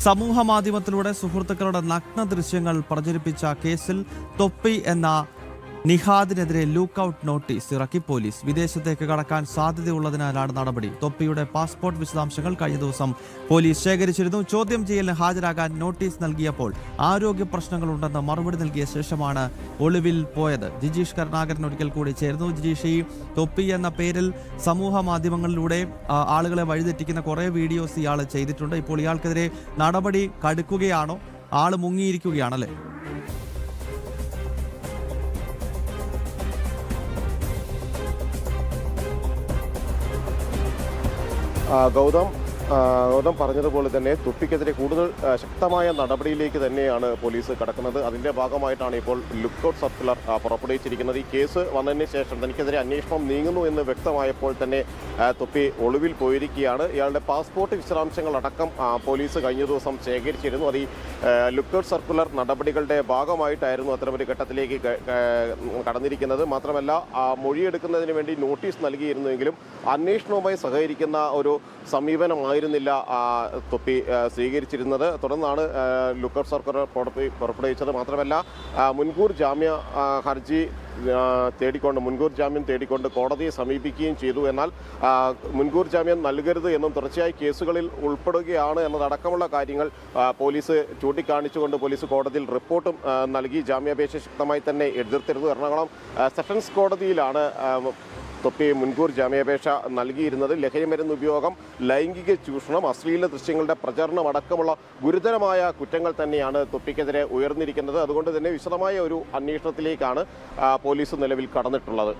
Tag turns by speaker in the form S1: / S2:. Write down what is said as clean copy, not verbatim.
S1: സമൂഹ മാധ്യമത്തിലൂടെ സുഹൃത്തുക്കളുടെ നഗ്ന ദൃശ്യങ്ങൾ പ്രചരിപ്പിച്ച കേസിൽ തൊപ്പി എന്ന നിഹാദിനെതിരെ ലുക്കൌട്ട് നോട്ടീസ് ഇറക്കി പോലീസ്. വിദേശത്തേക്ക് കടക്കാൻ സാധ്യതയുള്ളതിനാലാണ് നടപടി. തൊപ്പിയുടെ പാസ്പോർട്ട് വിശദാംശങ്ങൾ കഴിഞ്ഞ ദിവസം പോലീസ് ശേഖരിച്ചിരുന്നു. ചോദ്യം ചെയ്യലിന് ഹാജരാകാൻ നോട്ടീസ് നൽകിയപ്പോൾ ആരോഗ്യ പ്രശ്നങ്ങളുണ്ടെന്ന് മറുപടി നൽകിയ ശേഷമാണ് ഒളിവിൽ പോയത്. ജിജീഷ് കരുണാകരൻ ഒരിക്കൽ കൂടി ചേർന്നു. ജിജീഷ്, ഈ തൊപ്പി എന്ന പേരിൽ സമൂഹ മാധ്യമങ്ങളിലൂടെ ആളുകളെ വഴിതെറ്റിക്കുന്ന കുറേ വീഡിയോസ് ഇയാൾ ചെയ്തിട്ടുണ്ട്. ഇപ്പോൾ ഇയാൾക്കെതിരെ നടപടി കടുക്കുകയാണോ? ആള് മുങ്ങിയിരിക്കുകയാണല്ലേ?
S2: ഗൗതം പറഞ്ഞതുപോലെ തന്നെ തൊപ്പിക്കെതിരെ കൂടുതൽ ശക്തമായ നടപടിയിലേക്ക് തന്നെയാണ് പോലീസ് കടക്കുന്നത്. അതിൻ്റെ ഭാഗമായിട്ടാണ് ഇപ്പോൾ ലുക്കൌട്ട് സർക്കുലർ പുറപ്പെടുവിച്ചിരിക്കുന്നത്. ഈ കേസ് വന്നതിന് ശേഷം തനിക്കെതിരെ അന്വേഷണം നീങ്ങുന്നു എന്ന് വ്യക്തമായപ്പോൾ തന്നെ തൊപ്പി ഒളിവിൽ പോയിരിക്കുകയാണ്. ഇയാളുടെ പാസ്പോർട്ട് വിശദാംശങ്ങളടക്കം പോലീസ് കഴിഞ്ഞ ദിവസം ശേഖരിച്ചിരുന്നു. അത് ഈ ലുക്കൌട്ട് സർക്കുലർ നടപടികളുടെ ഭാഗമായിട്ടായിരുന്നു അത്തരമൊരു ഘട്ടത്തിലേക്ക് കടന്നിരിക്കുന്നത്. മാത്രമല്ല, മൊഴിയെടുക്കുന്നതിന് വേണ്ടി നോട്ടീസ് നൽകിയിരുന്നുവെങ്കിലും അന്വേഷണവുമായി സഹകരിക്കുന്ന ഒരു സമീപനമായിരുന്നില്ല തൊപ്പി സ്വീകരിച്ചിരുന്നത്. തുടർന്നാണ് ലുക്കൌട്ട് സർക്കുലർ പുറപ്പെടുവിച്ചത്. മാത്രമല്ല, മുൻകൂർ ജാമ്യം തേടിക്കൊണ്ട് കോടതിയെ സമീപിക്കുകയും ചെയ്തു. എന്നാൽ മുൻകൂർ ജാമ്യം നൽകരുത് എന്നും തുടർച്ചയായി കേസുകളിൽ ഉൾപ്പെടുകയാണ് എന്നതടക്കമുള്ള കാര്യങ്ങൾ പോലീസ് ചൂണ്ടിക്കാണിച്ചുകൊണ്ട് പോലീസ് കോടതിയിൽ റിപ്പോർട്ടും നൽകി. ജാമ്യാപേക്ഷ ശക്തമായി തന്നെ എതിർത്തിരുന്നു. എറണാകുളം സെഷൻസ് കോടതിയിലാണ് തൊപ്പി മുൻകൂർ ജാമ്യാപേക്ഷ നൽകിയിരുന്നത്. ലഹരിമരുന്ന് ഉപയോഗം, ലൈംഗിക ചൂഷണം, അശ്ലീല ദൃശ്യങ്ങളുടെ പ്രചരണം അടക്കമുള്ള ഗുരുതരമായ കുറ്റങ്ങൾ തന്നെയാണ് തൊപ്പിക്കെതിരെ ഉയർന്നിരിക്കുന്നത്. അതുകൊണ്ട് തന്നെ വിശദമായ ഒരു അന്വേഷണത്തിലേക്കാണ് പോലീസ് നിലവിൽ കടന്നിട്ടുള്ളത്.